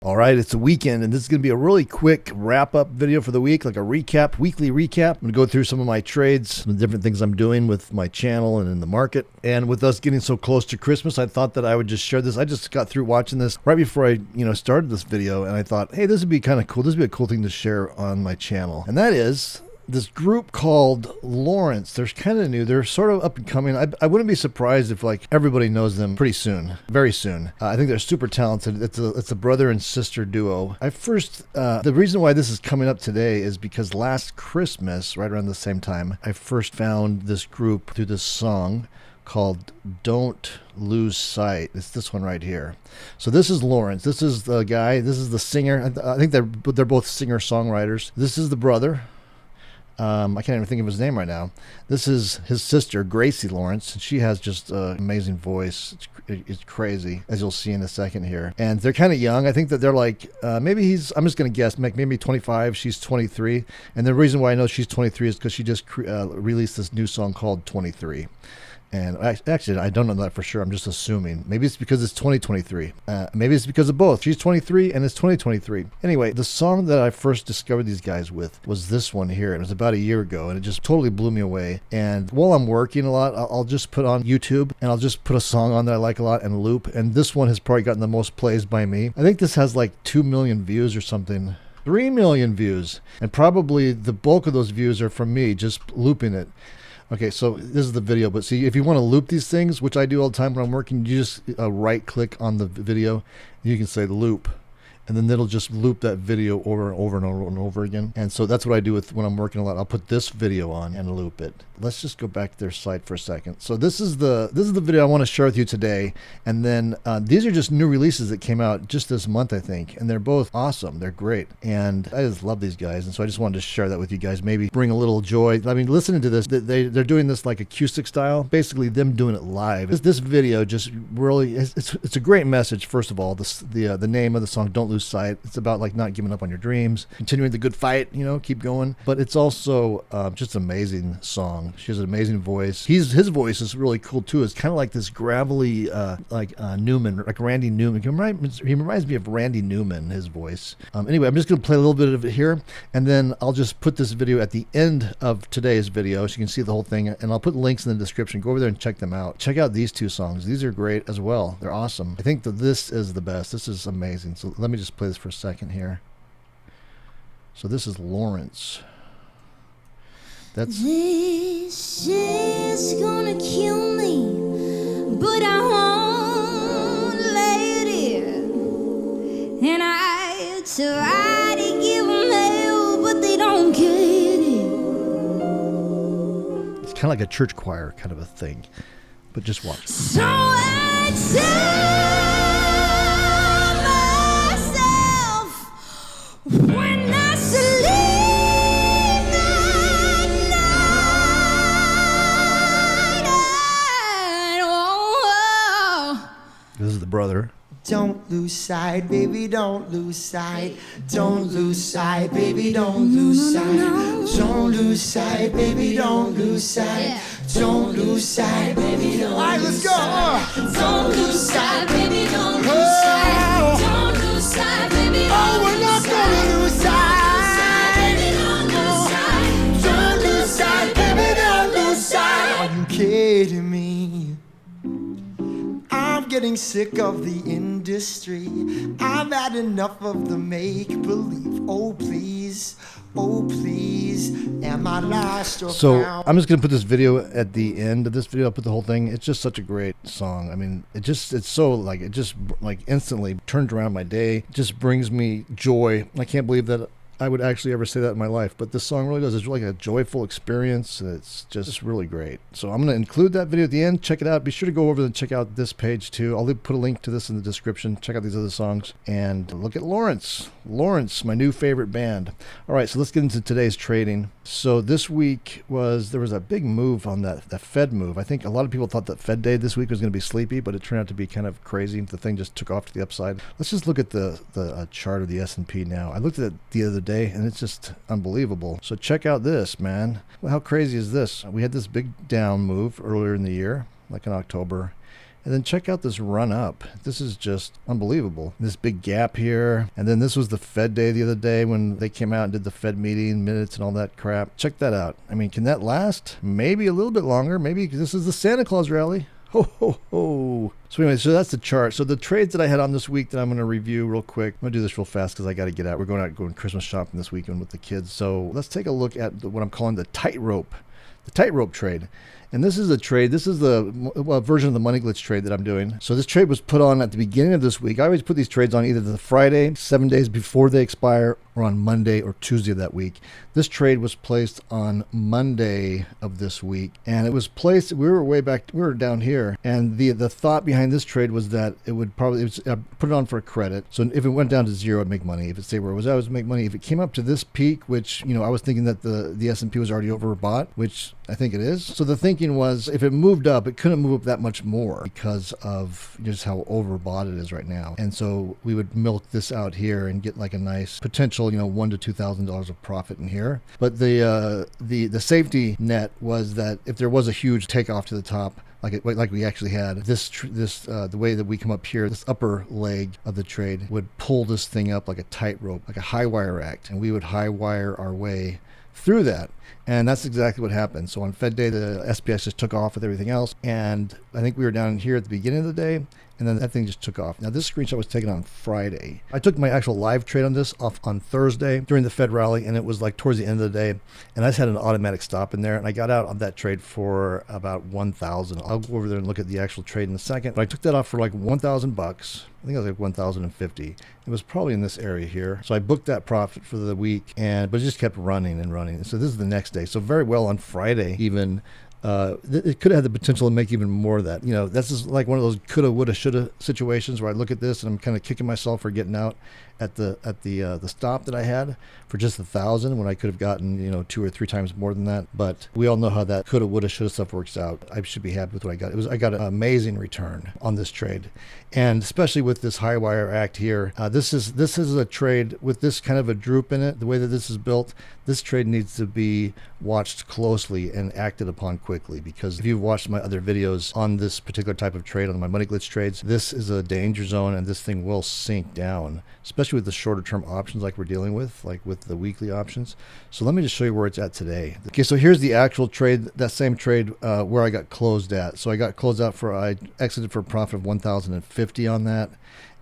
All right, it's a weekend, and this is going to be a really quick wrap-up video for the week, like a recap, weekly recap. I'm going to go through some of my trades, some of the different things I'm doing with my channel and in the market. And with us getting so close to Christmas, I thought that I would just share this. I just got through watching this right before I, started this video, and I thought, hey, this would be kind of cool. This would be a cool thing to share on my channel. And that is this group called Lawrence. They're kind of new. They're sort of up and coming. I wouldn't be surprised if everybody knows them pretty soon, very soon. I think they're super talented. It's a brother and sister duo. The reason why this is coming up today is because last Christmas, right around the same time, I first found this group through this song called Don't Lose Sight. It's this one right here. So this is Lawrence. This is the guy. This is the singer. I think they're both singer-songwriters. This is the brother. I can't even think of his name right now. This is his sister, Gracie Lawrence. She has just an amazing voice. It's crazy, as you'll see in a second here. And they're kind of young. I think that they're like, I'm just going to guess, maybe 25. She's 23. And the reason why I know she's 23 is because she just released this new song called 23. And actually, I don't know that for sure. I'm just assuming. Maybe it's because it's 2023. Maybe it's because of both. She's 23 and it's 2023. Anyway, the song that I first discovered these guys with was this one here. It was about a year ago, and it just totally blew me away. And while I'm working a lot, I'll just put on YouTube, and I'll just put a song on that I like a lot and loop. And this one has probably gotten the most plays by me. I think this has like 2 million views or something. 3 million views. And probably the bulk of those views are from me just looping it. Okay, so this is the video, but see, if you want to loop these things, which I do all the time when I'm working, you just right-click on the video, and you can say loop, and then it'll just loop that video over and over and over and over again. And so that's what I do when I'm working a lot. I'll put this video on and loop it. Let's just go back to their site for a second. So this is the video I want to share with you today. And then these are just new releases that came out just this month, I think. And they're both awesome. They're great. And I just love these guys. And so I just wanted to share that with you guys. Maybe bring a little joy. I mean, listening to this, they're doing this like acoustic style. Basically, them doing it live. This video just really, it's a great message, first of all. The name of the song, Don't Lose Sight. It's about like not giving up on your dreams, continuing the good fight, keep going. But it's also just an amazing song. She has an amazing voice. His voice is really cool too. It's kind of like this gravelly, Newman, like Randy Newman. He reminds me of Randy Newman, his voice. Anyway, I'm just going to play a little bit of it here, and then I'll just put this video at the end of today's video so you can see the whole thing, and I'll put links in the description. Go over there and check them out. Check out these two songs. These are great as well. They're awesome. I think that this is the best. This is amazing. So let me just play this for a second here. So this is Lawrence. This is gonna kill me, but I won't let it. And I try to give them hell, but they don't get it. It's kind of like a church choir kind of a thing, but just watch. So I tell myself when I sleep. This is the brother. Don't lose sight, baby, don't lose sight. Don't lose sight, baby, don't lose sight. Don't lose sight, baby, don't lose sight. Don't lose sight, baby, don't lose sight. All right, let's go. Don't lose sight, baby, don't lose sight. Don't lose sight, baby, don't lose sight. We're not gonna lose sight. Don't lose sight, baby, don't lose sight. Are you kidding me? I'm getting sick of the industry. I've had enough of the make-believe. Oh please, am I lost or So found? I'm just gonna put this video at the end of this video. I'll put the whole thing. It's just such a great song. I mean, it just instantly turned around my day. It just brings me joy. I can't believe that I would actually ever say that in my life, but this song really does. It's like a joyful experience. It's just really great. So I'm going to include that video at the end. Check it out. Be sure to go over and check out this page too. I'll put a link to this in the description. Check out these other songs and look at Lawrence. Lawrence, my new favorite band. All right, so let's get into today's trading. So this week there was a big move on that Fed move. I think a lot of people thought that Fed day this week was going to be sleepy, but it turned out to be kind of crazy. The thing just took off to the upside. Let's just look at the chart of the S&P now. I looked at it the other day, and it's just unbelievable. So check out this, man. Well, how crazy is this? We had this big down move earlier in the year, like in October, And then check out this run up. This is just unbelievable. This big gap here. And then this was the Fed day the other day when they came out and did the Fed meeting minutes and all that crap. Check that out. I mean, can that last? Maybe a little bit longer. Maybe this is the Santa Claus rally. Ho, ho, ho. So anyway, so that's the chart. So the trades that I had on this week that I'm going to review real quick. I'm going to do this real fast because I got to get out. We're going Christmas shopping this weekend with the kids. So let's take a look at what I'm calling the tightrope trade. And this is a trade. This is the version of the money glitch trade that I'm doing. So this trade was put on at the beginning of this week. I always put these trades on either the Friday, 7 days before they expire, or on Monday or Tuesday of that week. This trade was placed on Monday of this week. And it was placed, we were down here. And the thought behind this trade was that it would probably, put it on for a credit. So if it went down to zero, I'd make money. If it stayed where it was, I would make money. If it came up to this peak, which, I was thinking that the S&P was already overbought, which I think it is. So the thinking was if it moved up, it couldn't move up that much more because of just how overbought it is right now. And so we would milk this out here and get like a nice potential, $1,000 to $2,000 of profit in here. But the safety net was that if there was a huge takeoff to the top, like we actually had, the way that we come up here, this upper leg of the trade would pull this thing up like a tightrope, like a high wire act, and we would high wire our way through that. And that's exactly what happened. So on Fed day, the SPX just took off with everything else. And I think we were down here at the beginning of the day, and then that thing just took off. Now, this screenshot was taken on Friday. I took my actual live trade on this off on Thursday during the Fed rally, and it was like towards the end of the day. And I just had an automatic stop in there, and I got out on that trade for about 1,000. I'll go over there and look at the actual trade in a second. But I took that off for like $1,000. I think it was like 1,050. It was probably in this area here. So I booked that profit for the week, but it just kept running and running. So this is the next day. So very well on Friday even. It could have had the potential to make even more of that. This is like one of those coulda, woulda, shoulda situations where I look at this and I'm kind of kicking myself for getting out at the stop that I had for just 1,000 when I could have gotten 2 or 3 times more than that. But we all know how that coulda, woulda, shoulda stuff works out. I should be happy with what I got. I got an amazing return on this trade, and especially with this high wire act here. This is a trade with this kind of a droop in it. The way that this is built, this trade needs to be watched closely and acted upon quickly, because if you've watched my other videos on this particular type of trade, on my money glitch trades, this is a danger zone and this thing will sink down, especially with the shorter term options like we're dealing with, like with the weekly options. So let me just show you where it's at today. Okay, so here's the actual trade, that same trade where I got closed at. So I got closed out I exited for a profit of 1,050 on that.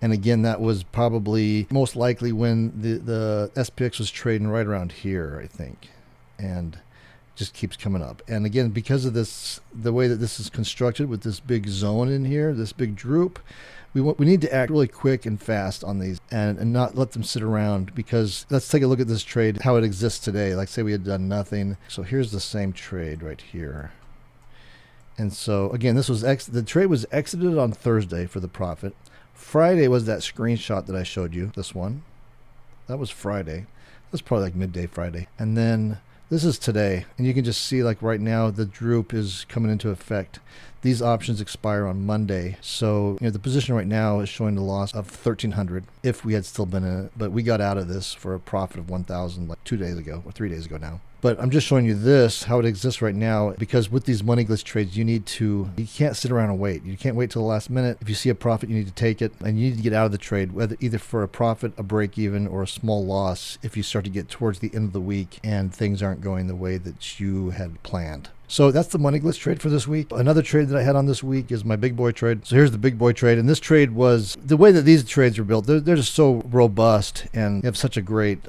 And again, that was probably most likely when the SPX was trading right around here, I think. And just keeps coming up. And again, because of this, the way that this is constructed with this big zone in here, this big droop, we need to act really quick and fast on these and not let them sit around, because let's take a look at this trade, how it exists today. Like say we had done nothing. So here's the same trade right here. And so again, this was the trade was exited on Thursday for the profit. Friday was that screenshot that I showed you, this one. That was Friday. That's probably like midday Friday. And then this is today, and you can just see like right now the droop is coming into effect. These options expire on Monday. So the position right now is showing the loss of 1,300 if we had still been in it. But we got out of this for a profit of 1,000 like 2 days ago or 3 days ago now. But I'm just showing you this, how it exists right now, because with these money glitch trades, you can't sit around and wait. You can't wait till the last minute. If you see a profit, you need to take it, and you need to get out of the trade, either for a profit, a break even, or a small loss if you start to get towards the end of the week and things aren't going the way that you had planned. So that's the money glitch trade for this week. Another trade that I had on this week is my big boy trade. So here's the big boy trade. And this trade was, the way that these trades are built, they're just so robust and have such a great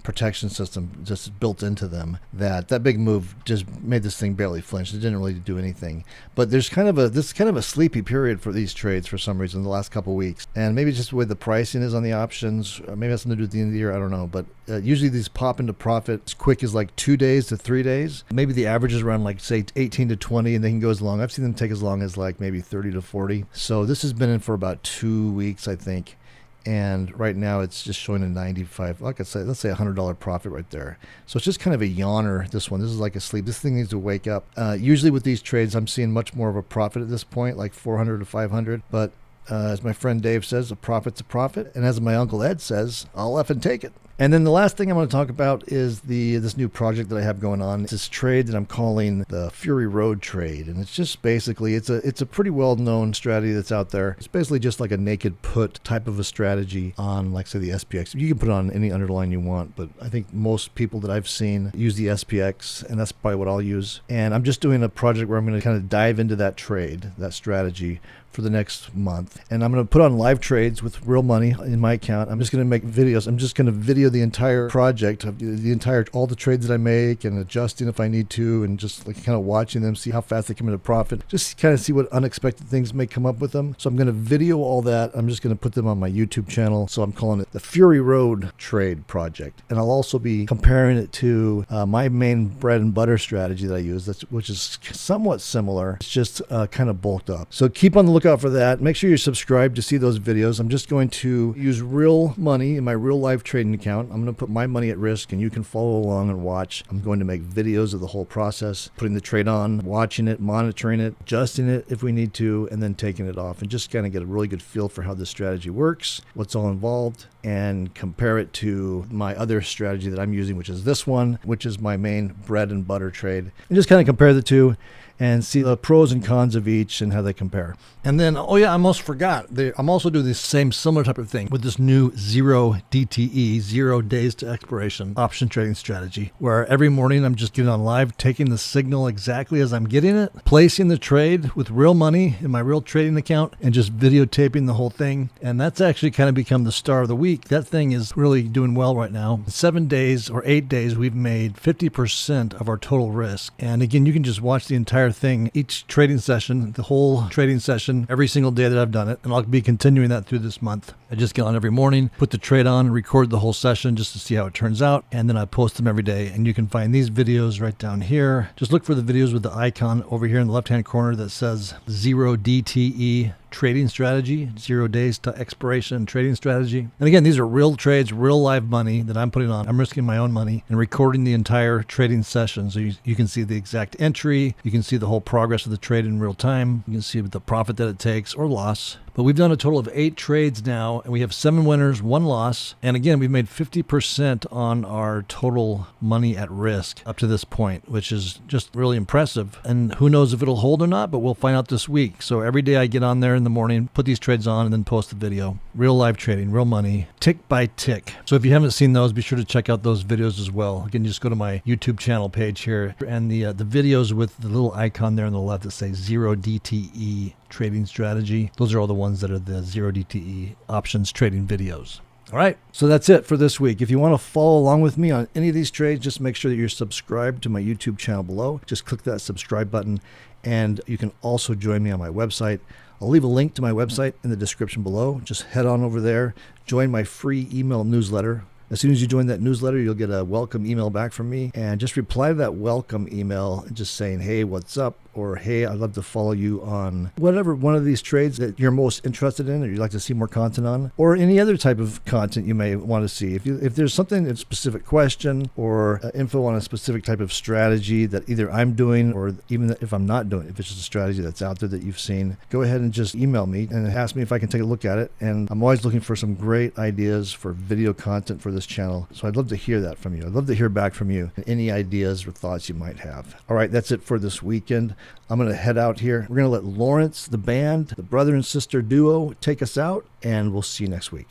protection system just built into them that big move just made this thing barely flinch. It didn't really do anything. But there's this kind of a sleepy period for these trades for some reason the last couple of weeks. And maybe just the way the pricing is on the options, or maybe it has something to do with the end of the year, I don't know. But usually these pop into profit as quick as like 2 days to 3 days. Maybe the average is around like say 18 to 20, and they can go as long. I've seen them take as long as like maybe 30 to 40. So this has been in for about 2 weeks, I think. And right now it's just showing a 95, like I said, let's say $100 profit right there. So it's just kind of a yawner, this one. This is like a sleep. This thing needs to wake up. Usually with these trades, I'm seeing much more of a profit at this point, like 400 to 500. But as my friend Dave says, a profit's a profit. And as my Uncle Ed says, I'll effing take it. And then the last thing I'm going to talk about is this new project that I have going on. It's this trade that I'm calling the Fury Road trade. And it's just basically, it's a pretty well-known strategy that's out there. It's basically just like a naked put type of a strategy on, like, say, the SPX. You can put it on any underlying you want, but I think most people that I've seen use the SPX, and that's probably what I'll use. And I'm just doing a project where I'm going to kind of dive into that trade, that strategy, for the next month. And I'm going to put on live trades with real money in my account. I'm just going to make videos. I'm just going to video the entire project, all the trades that I make, and adjusting if I need to, and just like kind of watching them, see how fast they come into profit, just kind of see what unexpected things may come up with them. So I'm going to video all that. I'm just going to put them on my YouTube channel. So I'm calling it the Fury Road Trade Project. And I'll also be comparing it to my main bread and butter strategy that I use, which is somewhat similar. It's just kind of bulked up. So keep on the lookout for that. Make sure you're subscribed to see those videos. I'm just going to use real money in my real life trading account. I'm going to put my money at risk, and you can follow along and watch. I'm going to make videos of the whole process, putting the trade on, watching it, monitoring it, adjusting it if we need to, and then taking it off, and just kind of get a really good feel for how this strategy works, what's all involved, and compare it to my other strategy that I'm using, which is this one, which is my main bread and butter trade, and just kind of compare the two and see the pros and cons of each and how they compare. And then, oh yeah, I almost forgot. I'm also doing this same similar type of thing with this new 0 DTE, 0 days to expiration option trading strategy, where every morning I'm just getting on live, taking the signal exactly as I'm getting it, placing the trade with real money in my real trading account, and just videotaping the whole thing. And that's actually kind of become the star of the week. That thing is really doing well right now. In 7 days or 8 days, we've made 50% of our total risk. And again, you can just watch the entire thing, each trading session, the whole trading session, every single day that I've done it. And I'll be continuing that through this month. I just get on every morning, put the trade on, record the whole session just to see how it turns out. And then I post them every day. And you can find these videos right down here. Just look for the videos with the icon over here in the left-hand corner that says 0 DTE trading strategy, 0 days to expiration trading strategy. And again, these are real trades, real live money that I'm putting on. I'm risking my own money and recording the entire trading session. So you can see the exact entry. You can see the whole progress of the trade in real time. You can see the profit that it takes or loss. But we've done a total of 8 trades now, and we have 7 winners, 1 loss. And again, we've made 50% on our total money at risk up to this point, which is just really impressive. And who knows if it'll hold or not, but we'll find out this week. So every day I get on there in the morning, put these trades on, and then post the video. Real live trading, real money, tick by tick. So if you haven't seen those, be sure to check out those videos as well. Again, just go to my YouTube channel page here, and the videos with the little icon there on the left that says 0 DTE trading strategy. Those are all the ones that are the 0 DTE options trading videos. All right, so that's it for this week. If you want to follow along with me on any of these trades, just make sure that you're subscribed to my YouTube channel below. Just click that subscribe button, and you can also join me on my website. I'll leave a link to my website in the description below. Just head on over there, join my free email newsletter. As soon as you join that newsletter, you'll get a welcome email back from me, and just reply to that welcome email just saying, hey, what's up? Or, hey, I'd love to follow you on whatever one of these trades that you're most interested in or you'd like to see more content on, or any other type of content you may want to see. If there's something, a specific question or info on a specific type of strategy that either I'm doing or even if I'm not doing, if it's just a strategy that's out there that you've seen, go ahead and just email me and ask me if I can take a look at it. And I'm always looking for some great ideas for video content for this channel. So I'd love to hear that from you. I'd love to hear back from you and any ideas or thoughts you might have. All right, that's it for this weekend. I'm going to head out here. We're going to let Lawrence, the band, the brother and sister duo, take us out, and we'll see you next week.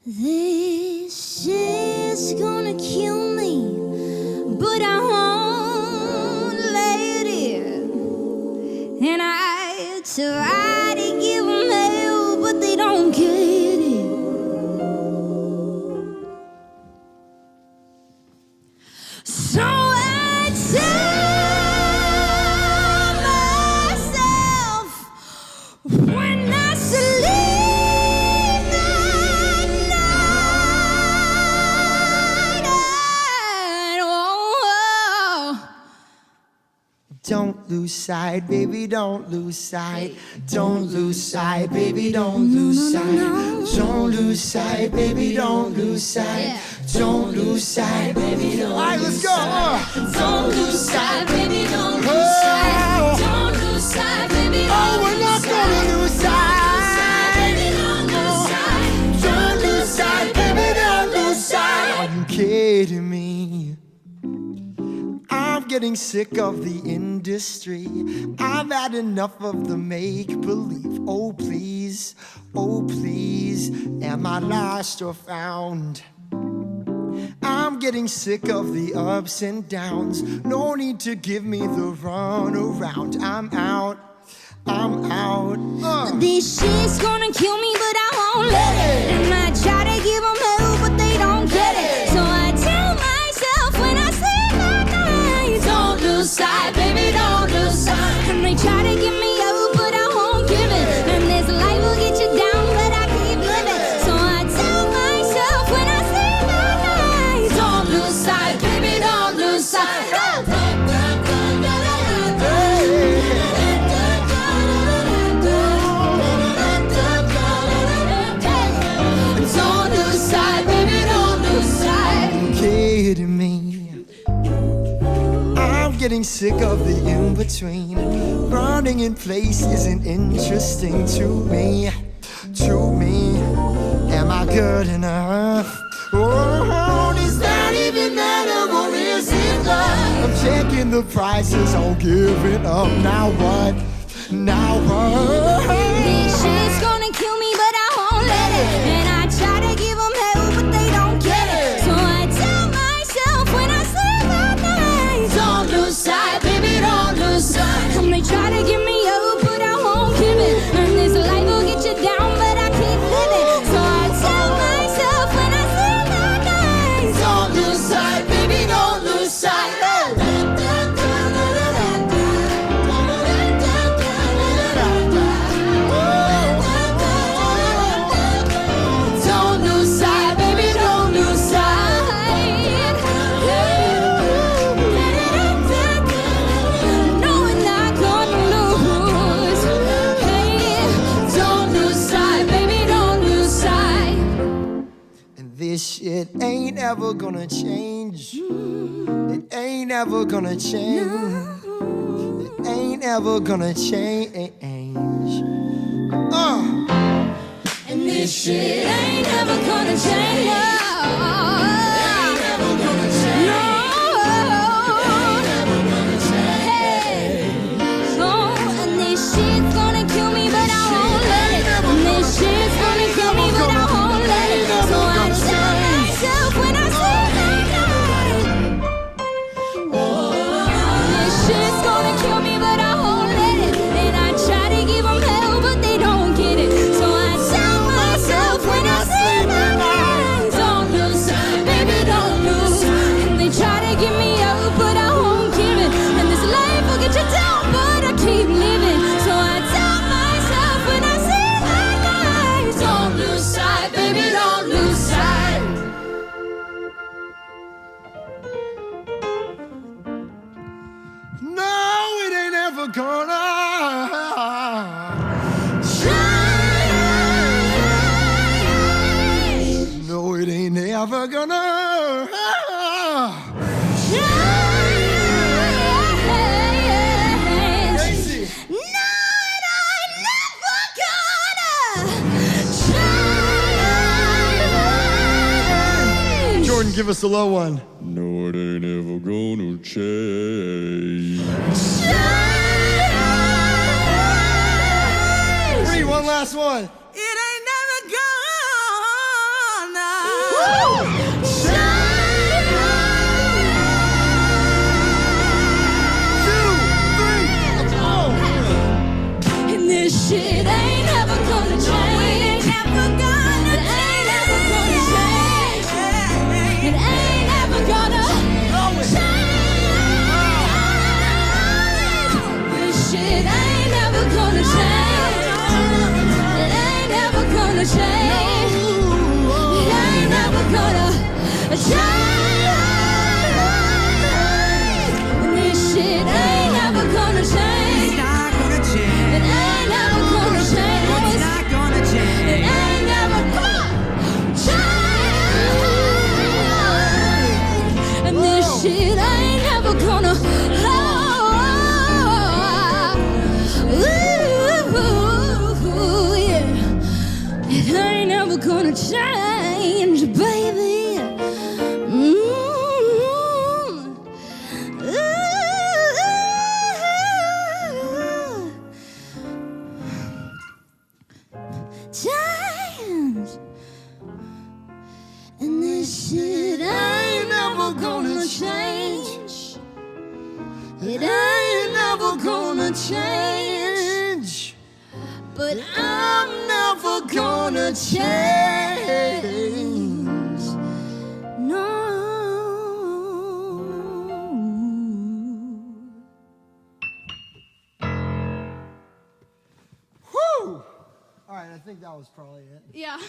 This is gonna kill me, but I won't let it. And I try to give them hell, but they don't get it. So I tell myself when I sleep at night, oh, Don't lose sight, baby, don't lose sight. Don't lose sight, baby, don't lose sight. Don't lose sight, baby, don't lose sight. Don't lose sight, baby, don't lose sight. All right, let's go. don't lose sight, baby, don't lose sight. Don't lose sight, baby, don't Oh, we're not lose gonna sight. lose sight. I'm getting sick of the industry. I've had enough of the make-believe. Oh please, am I lost or found? I'm getting sick of the ups and downs. No need to give me the run around. I'm out. This shit's gonna kill me, but I won't let it. And I try to give them help, but they don't get it. So I tell myself when I sleep at night, don't lose sight, baby, don't lose sight. And they try to give me hope, but I won't give it. And this life will get you down, but I keep living. So I tell myself when I sleep at night, don't lose sight, baby, don't lose sight. Kidding me? I'm getting sick of the in-between. Running in place isn't interesting to me. Am I good enough? Oh, does that even matter, or is it love? I'm checking the prices, I'm giving up. Now what? This shit's gonna kill me, but I won't let it. And I try to give them help, but they don't get it. So I tell myself when I sleep at night, don't lose sight, baby, don't lose sight. And they try to give me hope, but I won't give it. And this life will get you down, but I keep living. So I tell myself when I sleep at night, don't lose sight, baby, don't lose sight. Don't lose sight, baby, don't lose sight. No, we're not gonna lose. Hey, don't lose sight, baby, don't lose sight. And this shit ain't ever gonna change. It ain't ever gonna change. It ain't ever gonna change. And this shit ain't ever gonna change. Ain't ever gonna change. No. And this shit's gonna kill me, but I won't let it. And this shit's gonna kill me, but I won't let it. So I tell myself when I sleep at night, this shit's gonna kill me, but I won't let it. And I try to give them help, but they don't get it. So I tell myself when I sleep at night, don't lose sight, baby, don't lose sight. And they try to give me hope, but I won't give it. And this life will get you down, but I keep living. So I tell myself when I sleep at night, don't lose sight, baby, don't lose sight. No, it ain't ever gonna Shine. No, it ain't ever gonna Crazy. No, it ain't never gonna shine. Jordan, give us a low one. No, it ain't ever gonna change. Three, one last one. It ain't never gonna and this shit ain't never gonna change. It ain't never gonna change. It ain't never gonna change. This shit ain't never gonna change. It ain't never gonna change. It ain't never gonna change. This shit ain't never gonna change. It ain't never gonna change. It ain't never gonna change. And this shit ain't never gonna. Ooh, yeah. It ain't never gonna change, baby. Ooh. times. And this shit ain't never gonna change. It ain't never gonna change. But I'm never gonna change. No. Whew! All right, I think that was probably it. Yeah.